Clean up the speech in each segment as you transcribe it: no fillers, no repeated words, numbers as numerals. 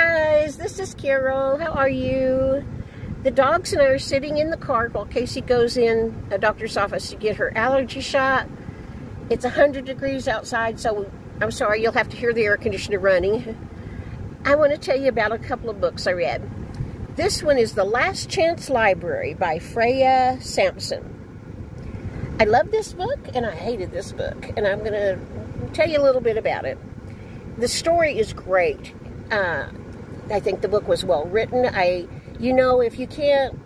guys, this is Carol. How are you? The dogs and I are sitting in the car while Casey goes in a doctor's office to get her allergy shot. It's 100 degrees outside, so I'm sorry, you'll have to hear the air conditioner running. I want to tell you about a couple of books I read. This one is The Last Chance Library by Freya Sampson. I love this book and I hated this book, and I'm going to tell you a little bit about it. The story is great. I think the book was well written. You know, if you can't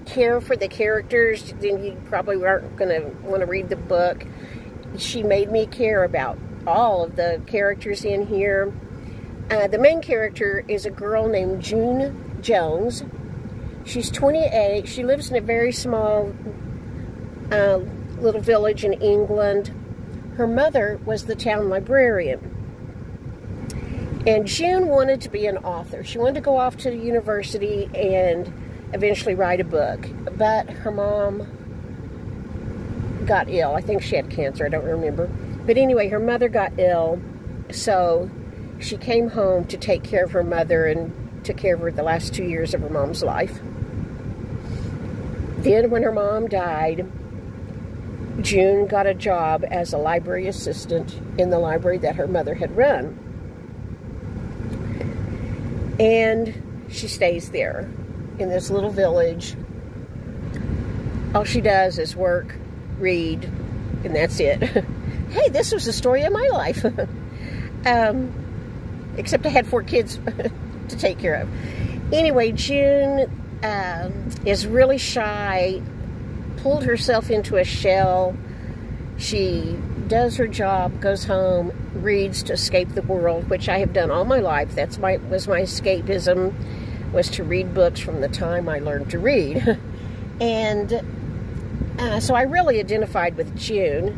care for the characters, then you probably aren't going to want to read the book. She made me care about all of the characters in here. The main character is a girl named June Jones. She's 28. She lives in a very small little village in England. Her mother was the town librarian. And June wanted to be an author. She wanted to go off to the university and eventually write a book. But her mom got ill. I think she had cancer. I don't remember. But anyway, her mother got ill. So she came home to take care of her mother and took care of her the last 2 years of her mom's life. Then when her mom died, June got a job as a library assistant in the library that her mother had run. And she stays there in this little village. All she does is work, read, and that's it. Hey, this was the story of my life. Except I had 4 kids to take care of. Anyway, June is really shy, pulled herself into a shell. She does her job, goes home, reads to escape the world, which I have done all my life. Was my escapism, was to read books from the time I learned to read. And so I really identified with June.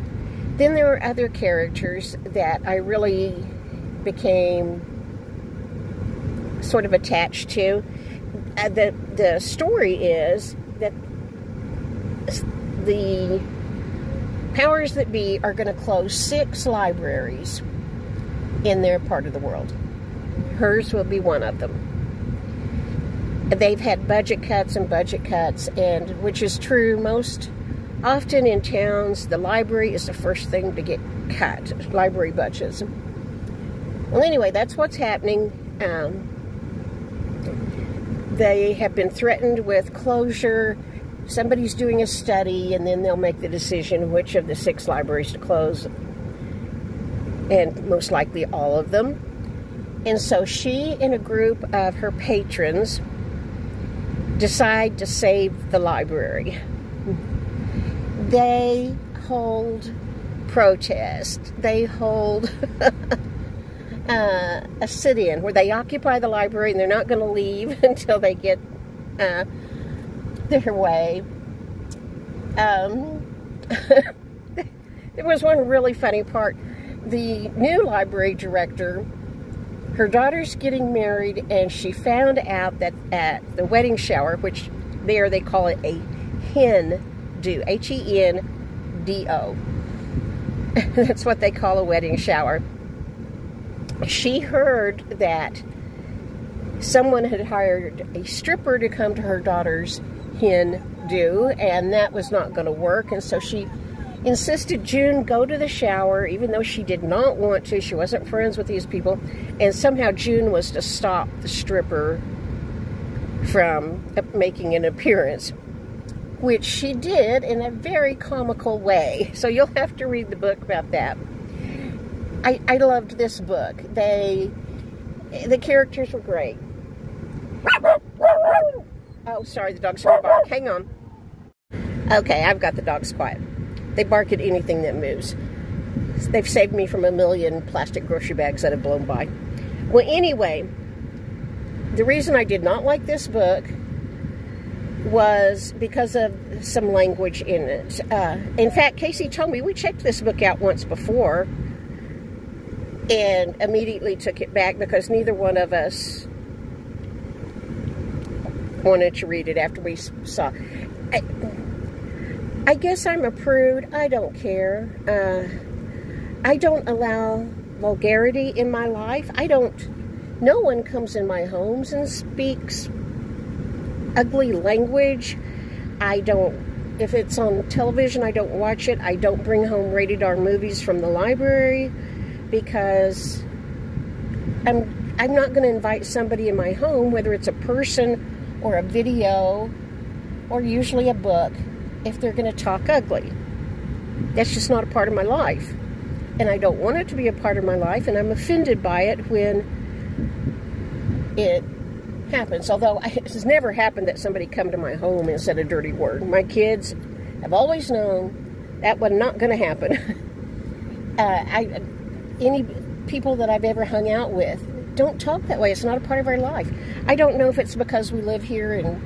Then there were other characters that I really became sort of attached to. The story is that the powers that be are going to close 6 libraries in their part of the world. Hers will be one of them. They've had budget cuts, and which is true most often in towns. The library is the first thing to get cut, library budgets. Well, anyway, that's what's happening. They have been threatened with closure. Somebody's doing a study, and then they'll make the decision which of the 6 libraries to close, and most likely all of them. And so she and a group of her patrons decide to save the library. They hold protest. They hold a sit-in where they occupy the library, and they're not going to leave until they get their way. There was one really funny part. The new library director, her daughter's getting married, and she found out that at the wedding shower, which there they call it a hen-do, H-E-N-D-O. That's what they call a wedding shower. She heard that someone had hired a stripper to come to her daughter's hen-do, and that was not going to work, and so she insisted June go to the shower, even though she did not want to. She wasn't friends with these people, and somehow June was to stop the stripper from making an appearance, which she did in a very comical way. So you'll have to read the book about that. I loved this book. The characters were great. Oh, sorry, the dogs are bark. Hang on. Okay, I've got the dogs quiet. They bark at anything that moves. They've saved me from a million plastic grocery bags that have blown by. Well, anyway, the reason I did not like this book was because of some language in it. In fact, Casey told me we checked this book out once before and immediately took it back because neither one of us wanted to read it after we saw. I guess I'm a prude. I don't care. I don't allow vulgarity in my life. I don't No one comes in my homes and speaks ugly language. If it's on television, I don't watch it. I don't bring home rated R movies from the library because I'm not going to invite somebody in my home, whether it's a person or a video or usually a book, if they're going to talk ugly. That's just not a part of my life. And I don't want it to be a part of my life, and I'm offended by it when it happens. Although it has never happened that somebody come to my home and said a dirty word. My kids have always known that was not going to happen. Any people that I've ever hung out with don't talk that way. It's not a part of our life. I don't know if it's because we live here in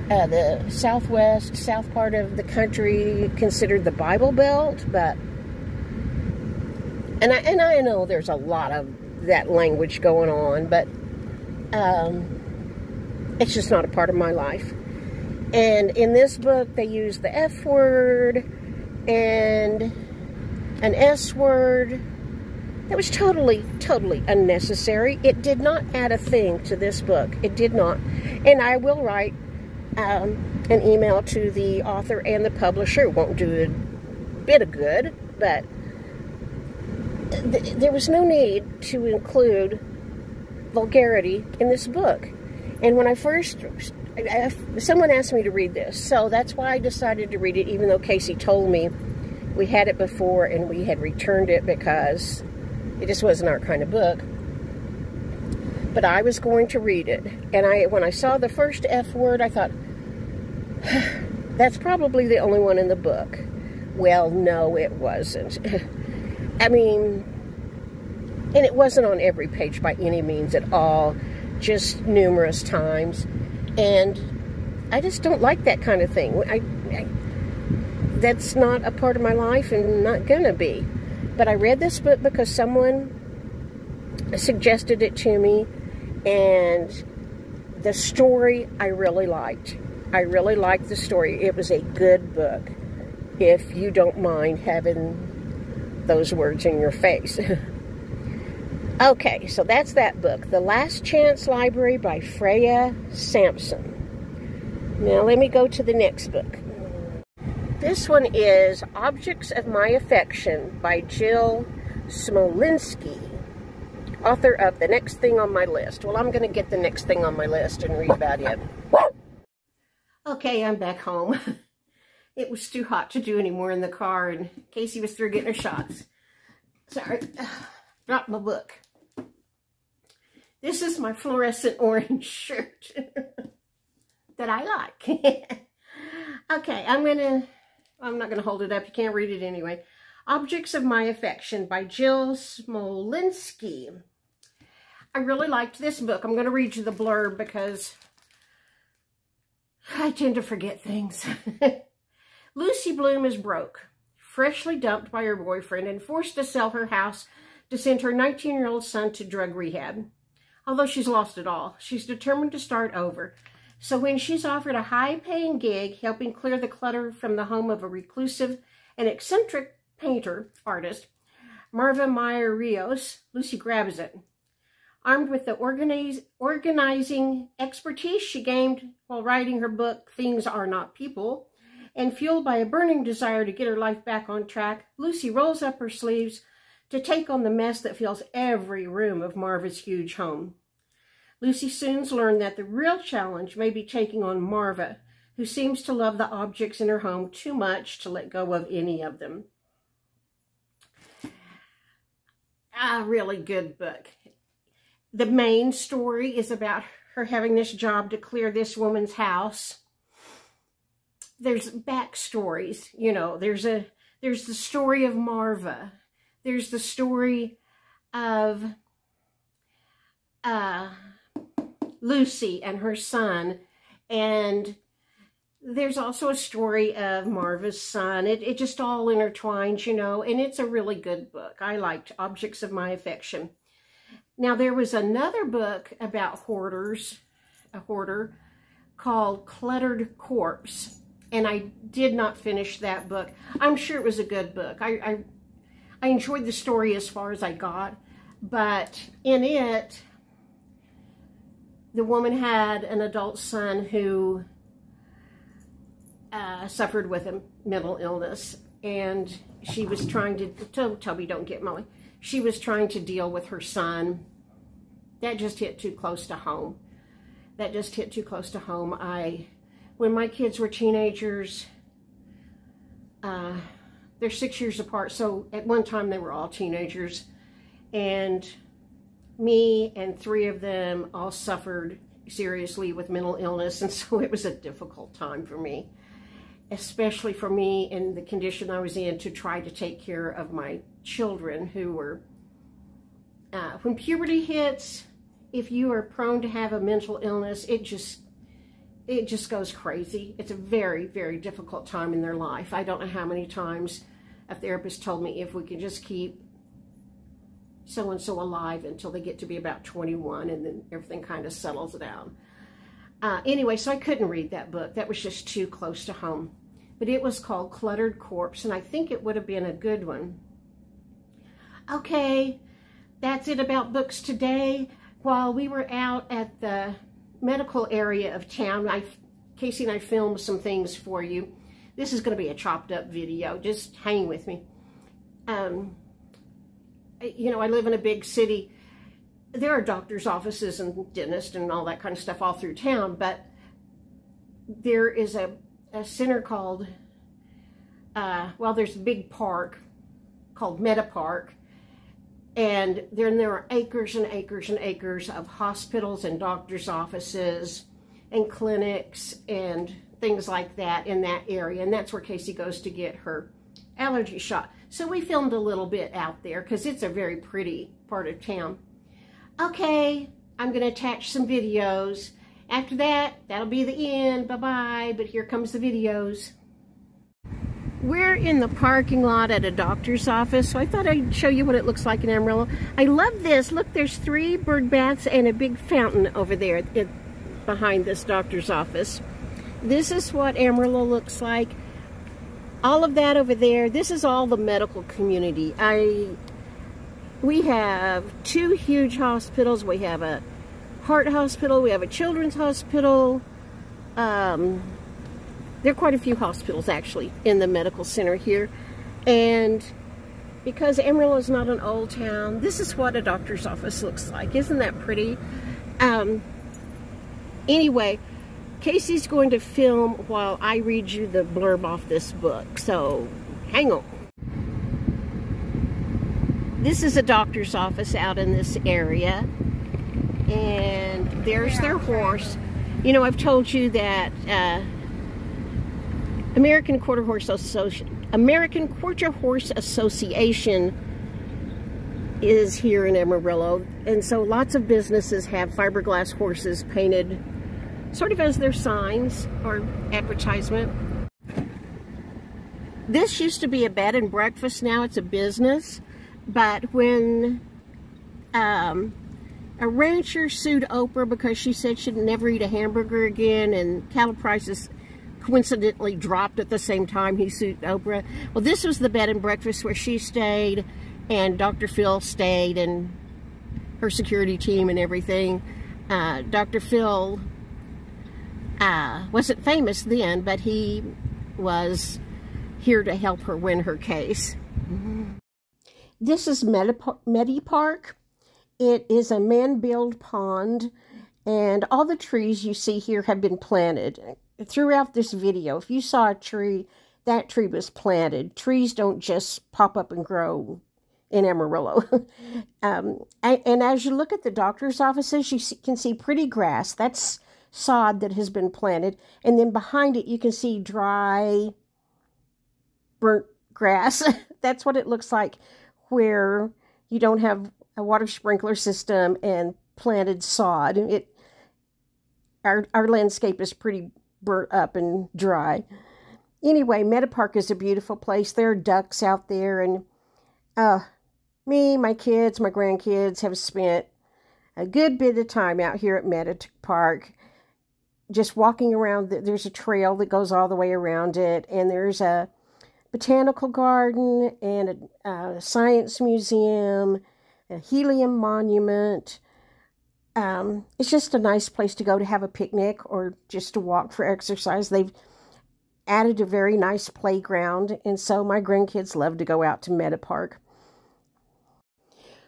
the southwest, south part of the country, considered the Bible Belt, but and I know there's a lot of that language going on, but it's just not a part of my life. And in this book, they use the F word and an S word. That was totally, totally unnecessary. It did not add a thing to this book. It did not. And I will write an email to the author and the publisher. It won't do a bit of good, but there was no need to include vulgarity in this book. And when I first, someone asked me to read this, so that's why I decided to read it, even though Casey told me we had it before and we had returned it because it just wasn't our kind of book. But I was going to read it. And when I saw the first F word, I thought, that's probably the only one in the book. Well, no, it wasn't. I mean, and it wasn't on every page by any means at all, just numerous times. And I just don't like that kind of thing. That's not a part of my life and not gonna be. But I read this book because someone suggested it to me, and the story I really liked. I really liked the story. It was a good book, if you don't mind having those words in your face. Okay, so that's that book. The Last Chance Library by Freya Sampson. Now let me go to the next book. This one is Objects of My Affection by Jill Smolinski, author of The Next Thing on My List. Well, I'm going to get the next thing on my list and read about it. Okay, I'm back home. It was too hot to do anymore in the car, and Casey was through getting her shots. Sorry, dropped my book. This is my fluorescent orange shirt that I like. Okay, I'm not going to hold it up. You can't read it anyway. Objects of My Affection by Jill Smolinski. I really liked this book. I'm going to read you the blurb because I tend to forget things. Lucy Bloom is broke, freshly dumped by her boyfriend and forced to sell her house to send her 19-year-old son to drug rehab. Although she's lost it all, she's determined to start over. So when she's offered a high-paying gig helping clear the clutter from the home of a reclusive and eccentric painter artist, Marva Meyer Rios, Lucy grabs it. Armed with the organizing expertise she gained while writing her book, Things Are Not People, and fueled by a burning desire to get her life back on track, Lucy rolls up her sleeves to take on the mess that fills every room of Marva's huge home. Lucy soon learned that the real challenge may be taking on Marva, who seems to love the objects in her home too much to let go of any of them. A really good book. The main story is about her having this job to clear this woman's house. There's backstories, you know, there's the story of Marva. There's the story of Lucy and her son, and there's also a story of Marva's son. It just all intertwines, you know, and it's a really good book. I liked Objects of My Affection. Now, there was another book about hoarders, a hoarder, called Cluttered Corpse, and I did not finish that book. I'm sure it was a good book. I enjoyed the story as far as I got, but in it, the woman had an adult son who suffered with a mental illness, and she was trying to, Toby, don't get Molly. She was trying to deal with her son. That just hit too close to home. That just hit too close to home. When my kids were teenagers, they're 6 years apart, so at one time they were all teenagers, and me and 3 of them all suffered seriously with mental illness, and so it was a difficult time for me, especially for me in the condition I was in, to try to take care of my children who were, when puberty hits, if you are prone to have a mental illness, it just goes crazy. It's a very, very difficult time in their life. I don't know how many times a therapist told me if we can just keep so-and-so alive until they get to be about 21, and then everything kind of settles down. Anyway, so I couldn't read that book. That was just too close to home. But it was called Cluttered Corpse, and I think it would have been a good one. Okay, that's it about books today. While we were out at the medical area of town, Casey and I filmed some things for you. This is going to be a chopped up video. Just hang with me. You know, I live in a big city. There are doctor's offices and dentists and all that kind of stuff all through town, but there is a center called, well, there's a big park called Meta Park, and then there are acres and acres and acres of hospitals and doctor's offices and clinics and things like that in that area. And that's where Casey goes to get her allergy shot. So we filmed a little bit out there because it's a very pretty part of town. Okay, I'm going to attach some videos. After that, that'll be the end. Bye-bye. But here comes the videos. We're in the parking lot at a doctor's office, so I thought I'd show you what it looks like in Amarillo. I love this. Look, there's 3 bird baths and a big fountain over there behind this doctor's office. This is what Amarillo looks like. All of that over there, this is all the medical community. We have 2 huge hospitals. We have a heart hospital. We have a children's hospital. There are quite a few hospitals, actually, in the medical center here. And because Amarillo is not an old town, this is what a doctor's office looks like. Isn't that pretty? Anyway, Casey's going to film while I read you the blurb off this book. So, hang on. This is a doctor's office out in this area. And there's their horse. You know, I've told you that American Quarter Horse Association is here in Amarillo, and so lots of businesses have fiberglass horses painted sort of as their signs or advertisement. This used to be a bed and breakfast. Now it's a business. But when a rancher sued Oprah because she said she'd never eat a hamburger again, and cattle prices coincidentally dropped at the same time he sued Oprah. Well, this was the bed and breakfast where she stayed, and Dr. Phil stayed, and her security team and everything. Dr. Phil wasn't famous then, but he was here to help her win her case. This is Medi Park. It is a man-built pond, and all the trees you see here have been planted. Throughout this video, if you saw a tree, that tree was planted. Trees don't just pop up and grow in Amarillo. And as you look at the doctor's offices, you can see pretty grass. That's sod that has been planted. And then behind it, you can see dry, burnt grass. That's what it looks like where you don't have a water sprinkler system and planted sod. Our landscape is pretty burnt up and dry. Anyway, Meta Park is a beautiful place. There are ducks out there, and me, my kids, my grandkids have spent a good bit of time out here at Meta Park, just walking around. There's a trail that goes all the way around it, and there's a botanical garden and a science museum, a helium monument, It's just a nice place to go to have a picnic or just to walk for exercise. They've added a very nice playground, and so my grandkids love to go out to Meta Park.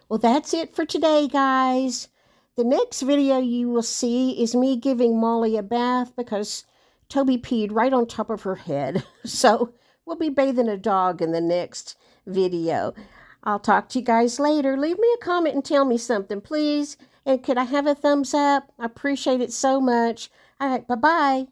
Well, that's it for today, guys. The next video you will see is me giving Molly a bath because Toby peed right on top of her head. So we'll be bathing a dog in the next video. I'll talk to you guys later. Leave me a comment and tell me something, please. And could I have a thumbs up? I appreciate it so much. All right, bye-bye.